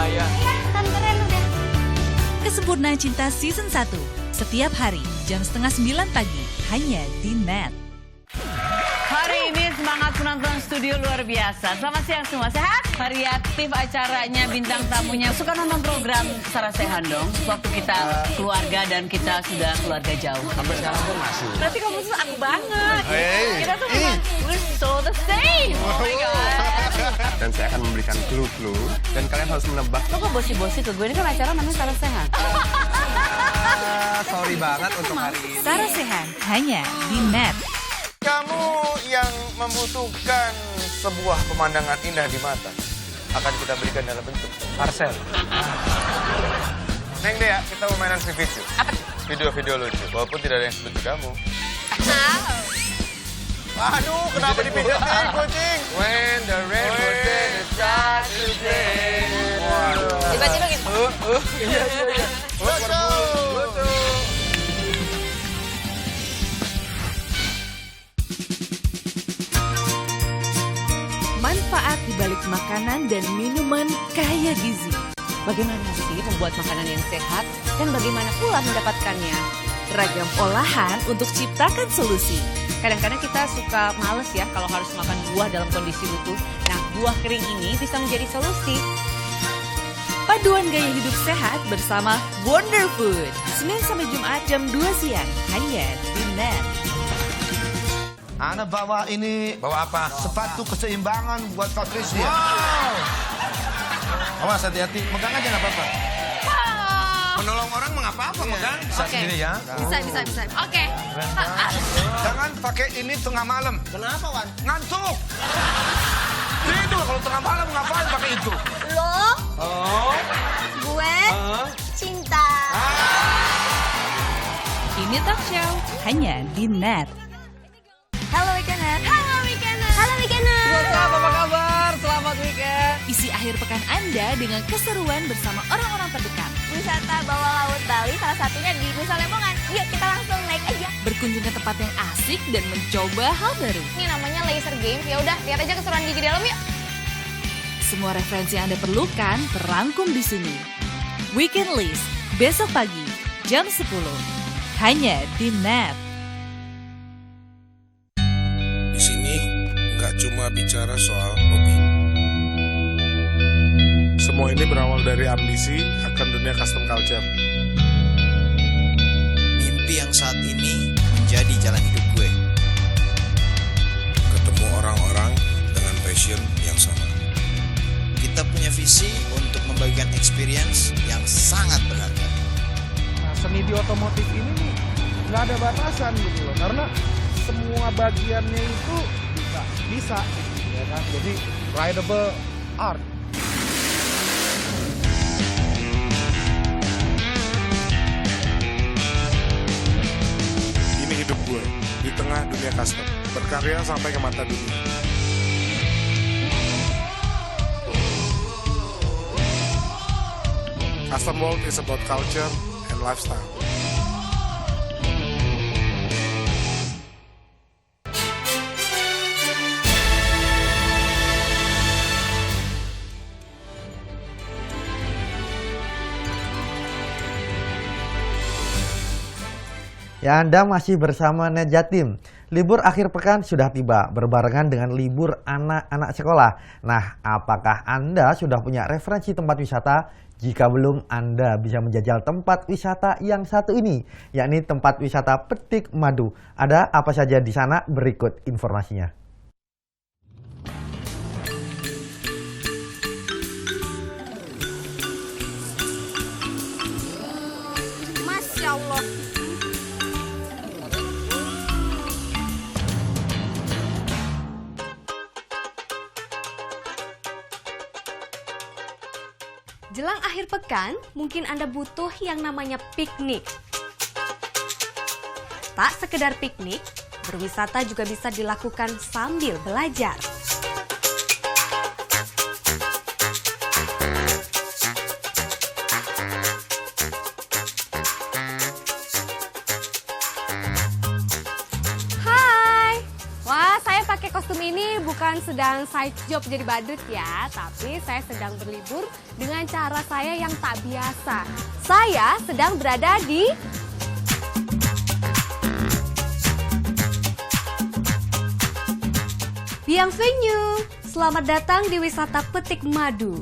ayah. Kan keren udah. Kesempurnaan Cinta Season 1. Setiap hari, jam 8:30 pagi, hanya di NET. Hari ini semangat penonton studio luar biasa. Selamat siang semua, sehat? Variatif acaranya, bintang tamunya. Suka nonton program Sarah Sechan dong? Waktu kita keluarga dan kita sudah keluarga jauh. Sampai sekarang pun masih. Berarti kamu tuh aku banget. Hey. Kita tuh memang, we're so the same. Oh my God. Dan saya akan memberikan clue-clue dan kalian harus menebak. Lo kok bosi-bosi ke gue? Ini kan acara namanya Sarah Sechan. Sorry banget untuk hari ini. Sarah Sechan, hanya di NET. Kamu yang membutuhkan sebuah pemandangan indah di mata akan kita berikan dalam bentuk parcel. Neng Dea, kita mau mainan video. Video-video lucu, walaupun tidak ada yang seperti kamu. Aduh, kenapa dipijetin kucing? When the red curtain is start to play. Tiba-tiba gitu. Lucu. Manfaat di balik makanan dan minuman kaya gizi. Bagaimana sih membuat makanan yang sehat dan bagaimana pula mendapatkannya? Ragam olahan untuk ciptakan solusi. Kadang-kadang kita suka males ya kalau harus makan buah dalam kondisi utuh. Nah, buah kering ini bisa menjadi solusi. Paduan gaya hidup sehat bersama Wonder Food. Senin sampai Jumat jam 2 siang. Hanya di NET. Ana bawa ini. Bawa apa? Sepatu keseimbangan buat Patricia. Wow. Awas hati-hati, megang aja nggak apa-apa. Menolong orang mengapa-apa, megang. Bisa sendiri ya. Bisa. Oke. Jangan pakai ini tengah malam. Kenapa, Wan? Ngantuk. Tidur kalau tengah malam ngapain pakai itu? Lo, gue, cinta. Ini talk show hanya di NET. Halo Weekender. Halo Weekender. Halo Weekender. Apa kabar? Selamat weekend. Isi akhir pekan Anda dengan keseruan bersama orang-orang terdekat. Wisata bawah laut Bali salah satunya di Nusa Lembongan. Yuk kita langsung naik aja. Berkunjung ke tempat yang asik dan mencoba hal baru. Ini namanya laser game. Ya udah, lihat aja keseruan di dalam yuk. Semua referensi yang Anda perlukan terangkum di sini. Weekend List, besok pagi, jam 10. Hanya di NET. Di sini nggak cuma bicara soal hobi. Semua ini berawal dari ambisi akan dunia custom culture. Mimpi yang saat ini menjadi jalan hidup gue. Ketemu orang-orang dengan passion yang sama. Kita punya visi untuk membagikan experience yang sangat berharga. Nah, seni di otomotif ini nih nggak ada batasan gitu loh, karena semua bagiannya itu bisa ya kan, jadi rideable art. Ini hidup gue di tengah dunia custom, berkarya sampai ke mata dunia. Custom World is about culture and lifestyle. Ya, Anda masih bersama NET Jatim. Libur akhir pekan sudah tiba, berbarengan dengan libur anak-anak sekolah. Nah, apakah Anda sudah punya referensi tempat wisata? Jika belum, Anda bisa menjajal tempat wisata yang satu ini, yakni tempat wisata Petik Madu. Ada apa saja di sana? Berikut informasinya. Masya Allah. Jelang akhir pekan, mungkin Anda butuh yang namanya piknik. Tak sekedar piknik, berwisata juga bisa dilakukan sambil belajar. Hai, wah saya pakai kostum ini bukan sedang side job jadi badut ya, tapi saya sedang berlibur dengan cara saya yang tak biasa. Saya sedang berada di Bienvenue. Selamat datang di wisata Petik Madu.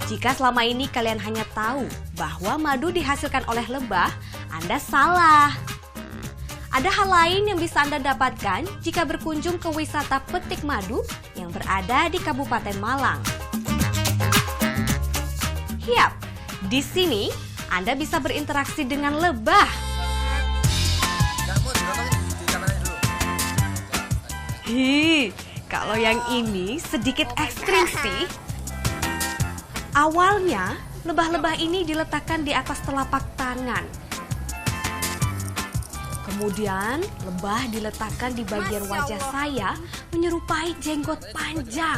Jika selama ini kalian hanya tahu bahwa madu dihasilkan oleh lebah, Anda salah. Ada hal lain yang bisa Anda dapatkan jika berkunjung ke wisata Petik Madu yang berada di Kabupaten Malang. Yap, di sini Anda bisa berinteraksi dengan lebah. Hi, kalau yang ini sedikit ekstrim sih. Awalnya, lebah-lebah ini diletakkan di atas telapak tangan. Kemudian, lebah diletakkan di bagian wajah saya menyerupai jenggot panjang.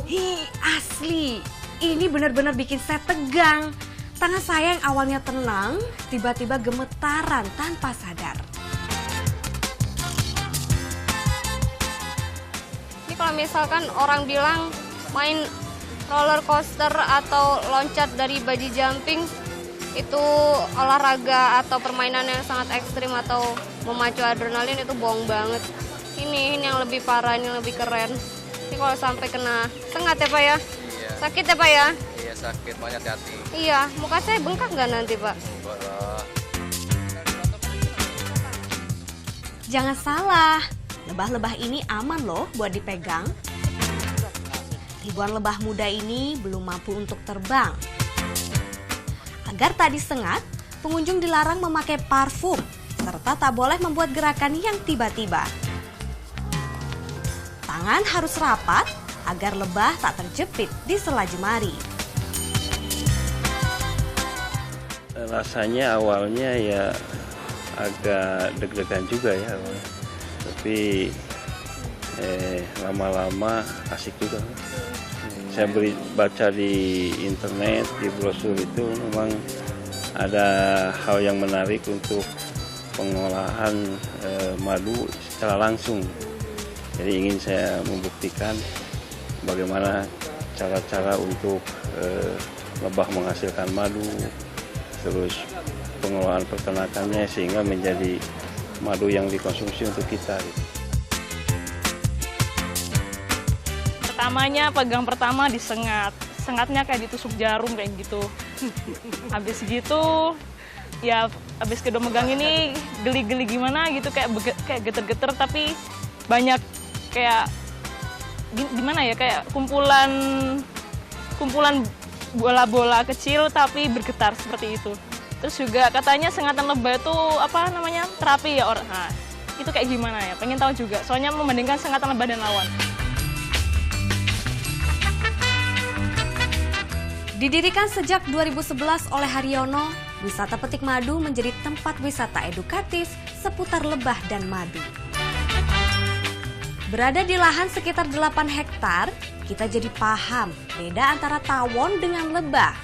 Hi, asli. Ini benar-benar bikin saya tegang. Tangan saya yang awalnya tenang, tiba-tiba gemetaran tanpa sadar. Ini kalau misalkan orang bilang main roller coaster atau loncat dari bungee jumping itu olahraga atau permainan yang sangat ekstrim atau memacu adrenalin, itu bohong banget. Ini yang lebih parah, ini yang lebih keren. Ini kalau sampai kena sengat ya Pak ya? Iya. Sakit ya Pak ya? Iya sakit, banyak hati. Iya, muka saya bengkak nggak nanti Pak? Enggak lah. Jangan salah, lebah-lebah ini aman loh buat dipegang. Ribuan lebah muda ini belum mampu untuk terbang. Agar tak disengat, pengunjung dilarang memakai parfum, serta tak boleh membuat gerakan yang tiba-tiba. Tangan harus rapat agar lebah tak terjepit di sela jemari. Rasanya awalnya ya agak deg-degan juga ya, tapi lama-lama asik juga. Saya baca di internet, di brosur itu memang ada hal yang menarik untuk pengolahan madu secara langsung. Jadi ingin saya membuktikan bagaimana cara-cara untuk lebah menghasilkan madu, terus pengolahan peternakannya sehingga menjadi madu yang dikonsumsi untuk kita. Pertamanya pegang pertama disengat, sengatnya kayak ditusuk jarum kayak gitu. Habis gitu, ya habis kedua megang ini geli-geli gimana gitu, kayak geter-geter tapi banyak kayak gimana ya, kayak kumpulan bola-bola kecil tapi bergetar seperti itu. Terus juga katanya sengatan lebah itu apa namanya, terapi ya orang. Nah, itu kayak gimana ya? Pengen tahu juga. Soalnya membandingkan sengatan lebah dan lawan. Didirikan sejak 2011 oleh Haryono, wisata Petik Madu menjadi tempat wisata edukatif seputar lebah dan madu. Berada di lahan sekitar 8 hektar, kita jadi paham beda antara tawon dengan lebah.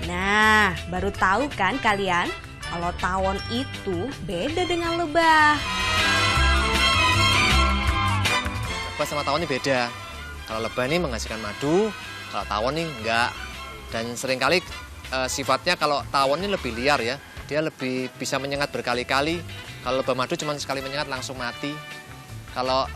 Nah, baru tahu kan kalian kalau tawon itu beda dengan lebah. Lebah sama tawon ini beda. Kalau lebah ini menghasilkan madu, kalau tawon ini enggak. Dan seringkali sifatnya kalau tawon ini lebih liar ya. Dia lebih bisa menyengat berkali-kali. Kalau lebah madu cuma sekali menyengat langsung mati. Kalau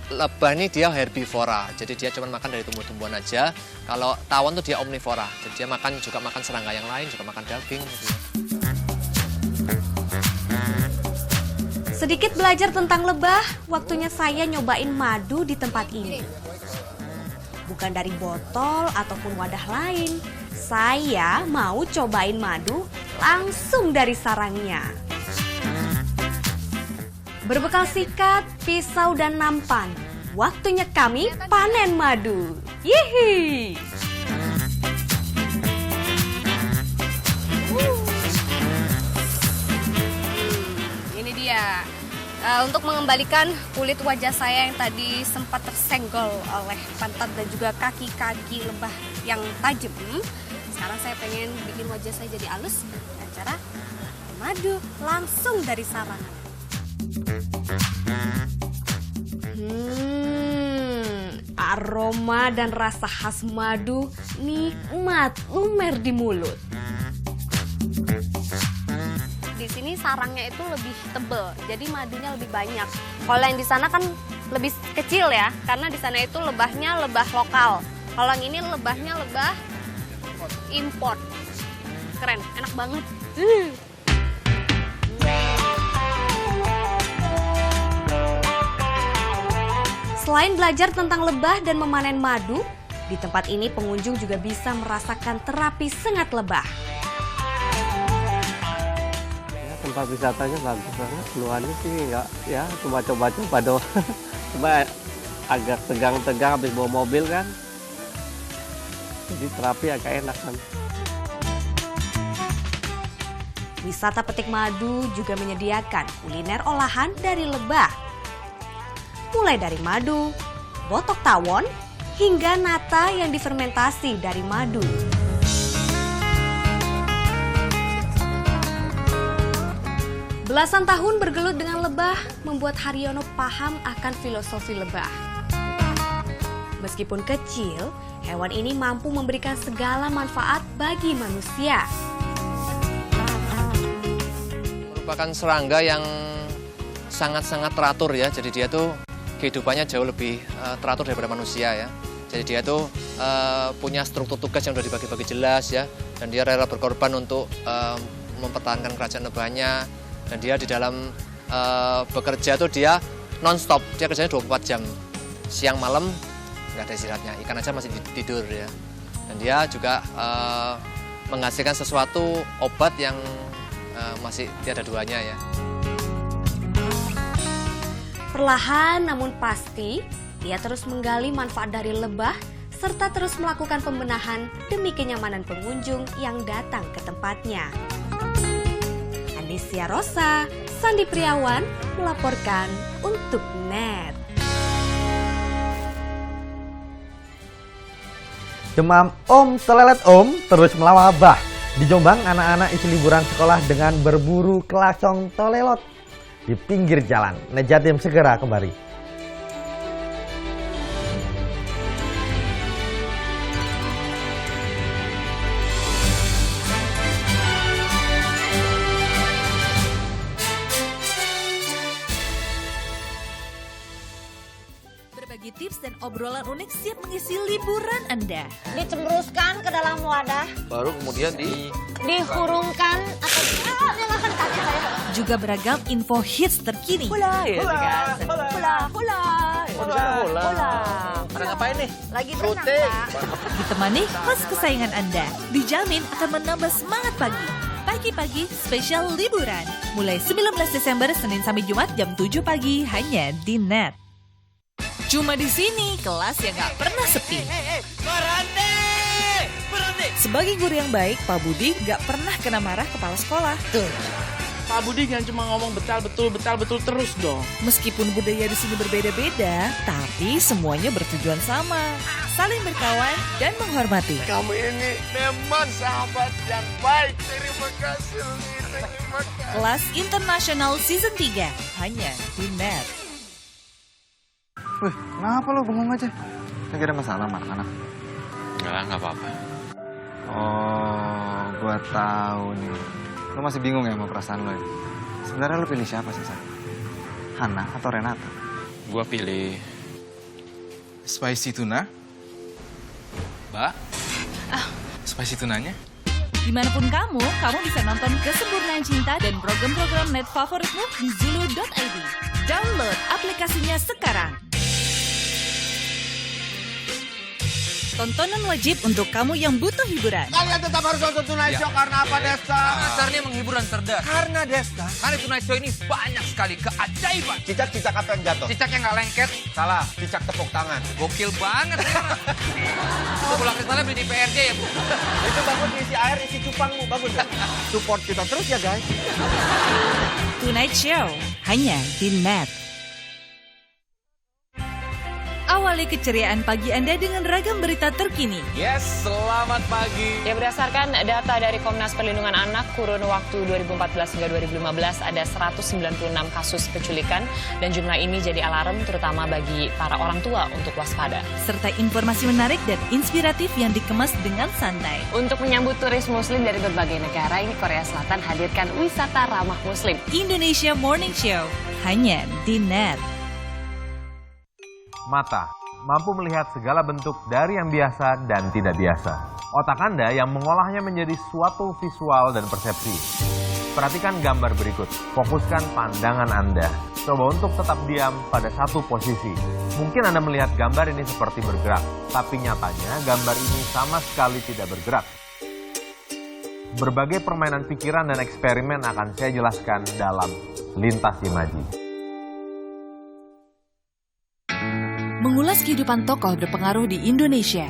lebah ini dia herbivora, jadi dia cuma makan dari tumbuh-tumbuhan aja. Kalau tawon tuh dia omnivora, jadi dia juga makan serangga yang lain, juga makan daging. Gitu ya. Sedikit belajar tentang lebah, waktunya saya nyobain madu di tempat ini. Bukan dari botol ataupun wadah lain, saya mau cobain madu langsung dari sarangnya. Berbekal sikat, pisau, dan nampan, waktunya kami panen madu. Yihi! Ini dia. Untuk mengembalikan kulit wajah saya yang tadi sempat tersenggol oleh pantat dan juga kaki-kaki lebah yang tajam, Sekarang saya pengen bikin wajah saya jadi halus dengan cara madu langsung dari sarangan. Aroma dan rasa khas madu nikmat lumer di mulut. Di sini sarangnya itu lebih tebal, jadi madunya lebih banyak. Kalau yang di sana kan lebih kecil ya, karena di sana itu lebahnya lebah lokal. Kalau yang ini lebahnya lebah import. Keren, enak banget. Selain belajar tentang lebah dan memanen madu, di tempat ini pengunjung juga bisa merasakan terapi sengat lebah. Tempat wisatanya bagus banget, keluarnya sih nggak, ya cuma coba-coba doang. Cuma agak tegang-tegang habis bawa mobil kan, jadi terapi agak enak kan. Wisata petik madu juga menyediakan kuliner olahan dari lebah. Mulai dari madu, botok tawon, hingga nata yang difermentasi dari madu. Belasan tahun bergelut dengan lebah membuat Haryono paham akan filosofi lebah. Meskipun kecil, hewan ini mampu memberikan segala manfaat bagi manusia. Merupakan serangga yang sangat-sangat teratur ya, jadi dia tuh kehidupannya jauh lebih teratur daripada manusia ya. Jadi dia tuh punya struktur tugas yang udah dibagi-bagi jelas ya, dan dia rela berkorban untuk mempertahankan kerajaan lebahnya. Dan dia di dalam bekerja tuh dia non-stop, dia kerjanya 24 jam. Siang malam nggak ada istirahatnya, ikan aja masih tidur ya. Dan dia juga menghasilkan sesuatu obat yang masih tiada duanya ya. Perlahan namun pasti, dia terus menggali manfaat dari lebah serta terus melakukan pembenahan demi kenyamanan pengunjung yang datang ke tempatnya. Anisya Rosa, Sandi Priawan melaporkan untuk NET. Demam Om Telelet Om terus melawabah. Di Jombang, anak-anak isi liburan sekolah dengan berburu kelasong tolelot di pinggir jalan. Nejatim segera kembali. Berbagi tips dan obrolan unik siap mengisi liburan Anda. Dicembruskan ke dalam wadah. Baru kemudian dihurungkan atau nyalakan kaki saya. Juga beragam info hits terkini. Hula, hula. Pada ngapain nih? Lagi berenang, Pak. Ditemani host kesayangan Anda. Dijamin akan menambah semangat pagi. Pagi-pagi spesial liburan. Mulai 19 Desember Senin sampai Jumat jam 7 pagi hanya di NET. Cuma di sini kelas yang gak pernah sepi. Berhenti! Sebagai guru yang baik, Pak Budi gak pernah kena marah kepala sekolah. Pak Budi jangan cuma ngomong betal-betul terus dong. Meskipun budaya di sini berbeda-beda, tapi semuanya bertujuan sama. Saling berkawan dan menghormati. Kamu ini memang sahabat yang baik. Terima kasih. Kelas Internasional Season 3 hanya di NET. Wih, kenapa lo bengong aja? Lagi ada masalah sama anak-anak? Enggak lah, nggak apa-apa. Oh, gua tahu nih. Lo masih bingung ya sama perasaan lo ya? Sebenarnya lo pilih siapa sih, San? Hana atau Renata? Gua pilih Spicy tuna? Mbak? Spicy tunanya? Dimanapun kamu bisa nonton Kesempurnaan Cinta dan program-program net favoritmu di Zulu.id. Download aplikasinya sekarang. Tontonan wajib untuk kamu yang butuh hiburan. Kalian tetap harus nonton Tonight Show karena apa, Desta? Dasarnya menghiburan cerdas. Karena Desta. Karena Tonight Show ini banyak sekali keajaiban. Cicak apa yang jatuh? Cicak yang nggak lengket. Salah, cicak tepuk tangan. Gokil banget ya. Itu pulang ke sana beli di PRJ ya, Bu. Itu bagus isi air, isi cupangmu. Bagus ya? Support kita terus ya, guys. Tonight Show hanya di NET. Awali keceriaan pagi Anda dengan ragam berita terkini. Yes, selamat pagi. Ya, berdasarkan data dari Komnas Perlindungan Anak, kurun waktu 2014 hingga 2015 ada 196 kasus penculikan dan jumlah ini jadi alarm terutama bagi para orang tua untuk waspada. Serta informasi menarik dan inspiratif yang dikemas dengan santai. Untuk menyambut turis muslim dari berbagai negara, ini Korea Selatan hadirkan wisata ramah muslim. Indonesia Morning Show, hanya di NET. Mata mampu melihat segala bentuk dari yang biasa dan tidak biasa. Otak Anda yang mengolahnya menjadi suatu visual dan persepsi. Perhatikan gambar berikut. Fokuskan pandangan Anda. Coba untuk tetap diam pada satu posisi. Mungkin Anda melihat gambar ini seperti bergerak, tapi nyatanya gambar ini sama sekali tidak bergerak. Berbagai permainan pikiran dan eksperimen akan saya jelaskan dalam Lintas Imaji. Mengulas kehidupan tokoh berpengaruh di Indonesia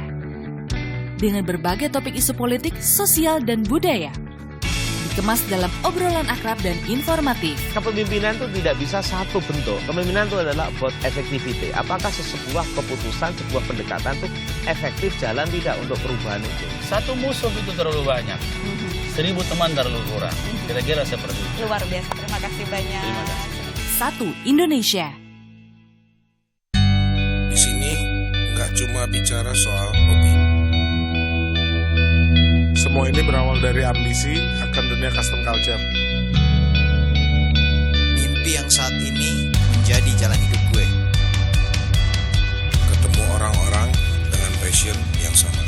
dengan berbagai topik isu politik, sosial, dan budaya. Dikemas dalam obrolan akrab dan informatif. Kepemimpinan itu tidak bisa satu bentuk. Kepemimpinan itu adalah about effectivity. Apakah sebuah keputusan, sebuah pendekatan itu efektif jalan tidak untuk perubahan itu? Satu musuh itu terlalu banyak. 1000 teman terlalu kurang. Kira-kira seperti itu. Luar biasa, terima kasih banyak. Terima kasih. 1 Indonesia. Di sini nggak cuma bicara soal hobi. Semua ini berawal dari ambisi akan dunia custom culture. Mimpi yang saat ini menjadi jalan hidup gue. Ketemu orang-orang dengan passion yang sama.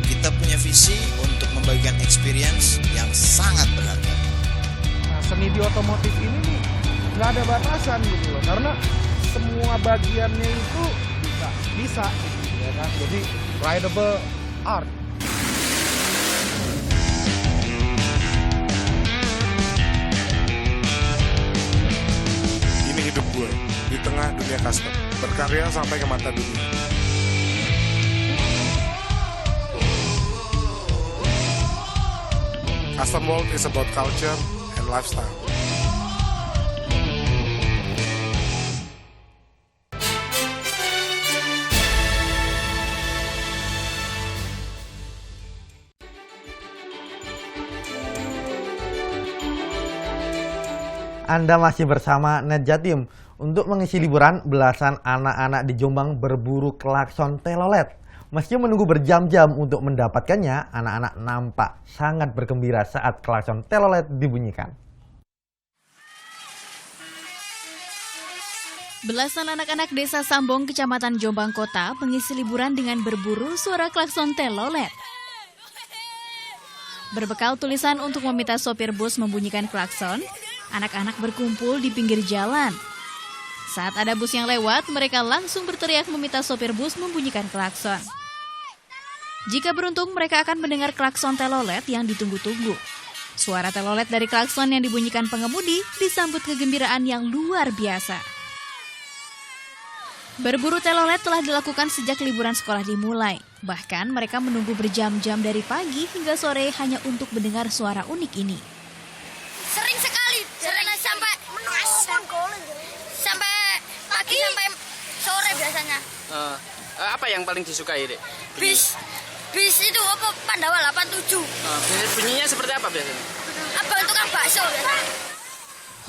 Kita punya visi untuk membagikan experience yang sangat berharga. Nah, seni di otomotif ini nih nggak ada batasan gitu loh, karena semua bagiannya itu bisa gitu, ya kan? Jadi rideable art. Ini hidup gue di tengah dunia custom, berkarya sampai ke mata dunia. Custom World is about culture and lifestyle. Anda masih bersama Net Jatim. Untuk mengisi liburan, belasan anak-anak di Jombang berburu klakson telolet. Meski menunggu berjam-jam untuk mendapatkannya, anak-anak nampak sangat bergembira saat klakson telolet dibunyikan. Belasan anak-anak desa Sambong, Kecamatan Jombang Kota mengisi liburan dengan berburu suara klakson telolet. Berbekal tulisan untuk meminta sopir bus membunyikan klakson, anak-anak berkumpul di pinggir jalan. Saat ada bus yang lewat, mereka langsung berteriak meminta sopir bus membunyikan klakson. Jika beruntung, mereka akan mendengar klakson telolet yang ditunggu-tunggu. Suara telolet dari klakson yang dibunyikan pengemudi disambut kegembiraan yang luar biasa. Berburu telolet telah dilakukan sejak liburan sekolah dimulai. Bahkan mereka menunggu berjam-jam dari pagi hingga sore hanya untuk mendengar suara unik ini. Sering sekali, sering sampai pagi sampai sore biasanya. Apa yang paling disukai, Dek? Bis itu apa Pandawa 87. Bunyinya seperti apa biasanya? Apa tukang bakso biasanya.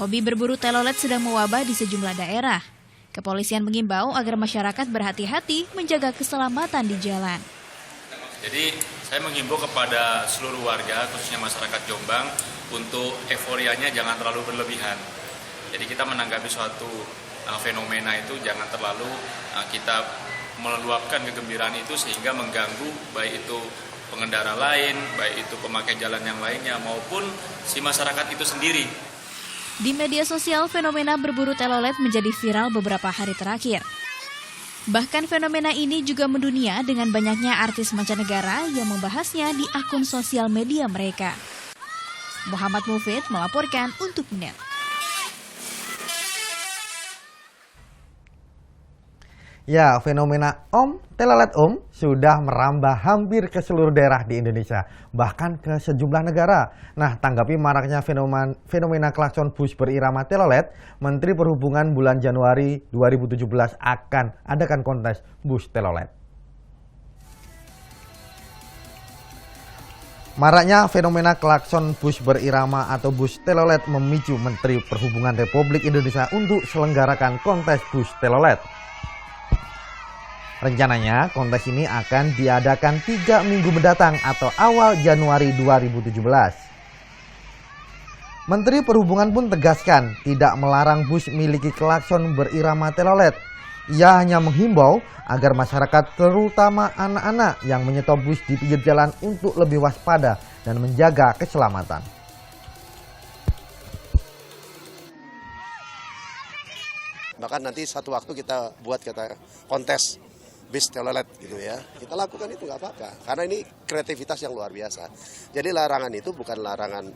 Hobi berburu telolet sedang mewabah di sejumlah daerah. Kepolisian mengimbau agar masyarakat berhati-hati menjaga keselamatan di jalan. Jadi saya mengimbau kepada seluruh warga, khususnya masyarakat Jombang, untuk euforianya jangan terlalu berlebihan. Jadi kita menanggapi suatu fenomena itu jangan terlalu kita meluapkan kegembiraan itu sehingga mengganggu baik itu pengendara lain, baik itu pemakai jalan yang lainnya maupun si masyarakat itu sendiri. Di media sosial, fenomena berburu telolet menjadi viral beberapa hari terakhir. Bahkan fenomena ini juga mendunia dengan banyaknya artis mancanegara yang membahasnya di akun sosial media mereka. Muhammad Mufid melaporkan untuk NET. Ya, fenomena Om Telolet sudah merambah hampir ke seluruh daerah di Indonesia, bahkan ke sejumlah negara. Nah, tanggapi maraknya fenomena klakson bus berirama telolet, Menteri Perhubungan bulan Januari 2017 akan adakan kontes bus telolet. Maraknya fenomena klakson bus berirama atau bus telolet memicu Menteri Perhubungan Republik Indonesia untuk selenggarakan kontes bus telolet. Rencananya kontes ini akan diadakan 3 minggu mendatang atau awal Januari 2017. Menteri Perhubungan pun tegaskan tidak melarang bus miliki klakson berirama telolet. Ia hanya menghimbau agar masyarakat terutama anak-anak yang menyetop bus di pinggir jalan untuk lebih waspada dan menjaga keselamatan. Bahkan nanti satu waktu kita buat kontes bis telolet gitu ya. Kita lakukan itu nggak apa-apa. Karena ini kreativitas yang luar biasa. Jadi larangan itu bukan larangan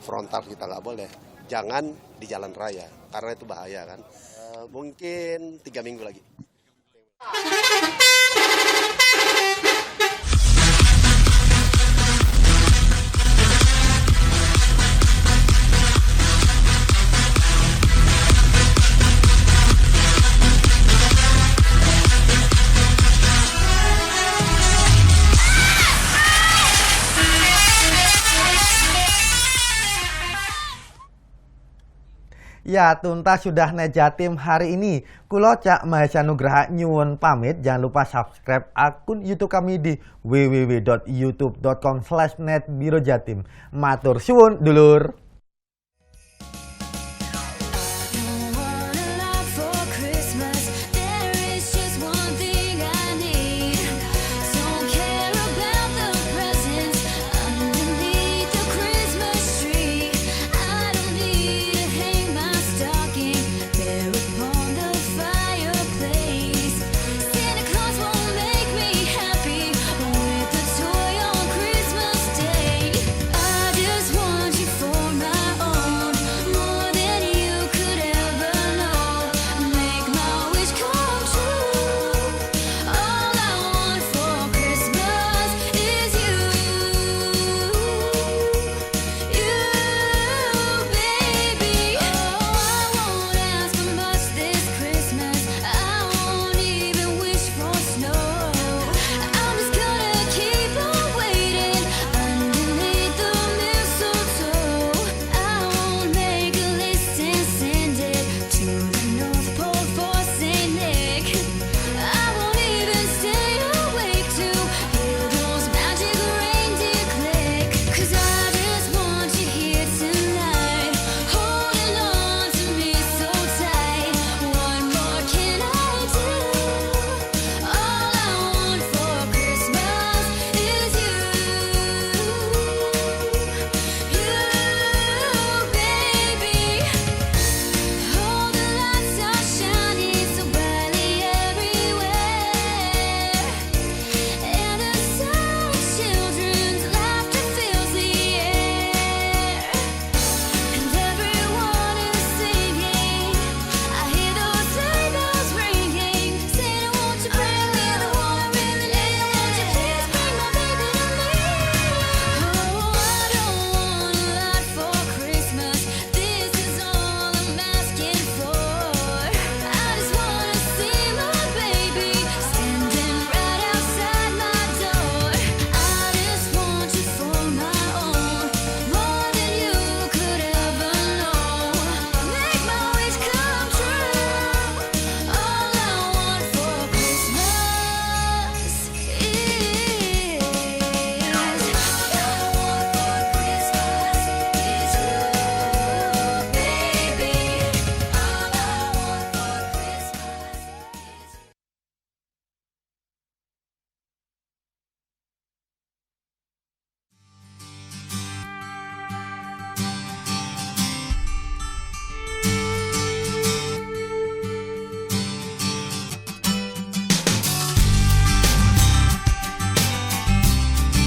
frontal, kita nggak boleh. Jangan di jalan raya, karena itu bahaya kan. Mungkin 3 minggu lagi. Ya, tuntas sudah Jatim hari ini. Kulo Cak Mahesa Nugraha nyuwun pamit. Jangan lupa subscribe akun YouTube kami di www.youtube.com/netbirojatim. Matur suwun dulur.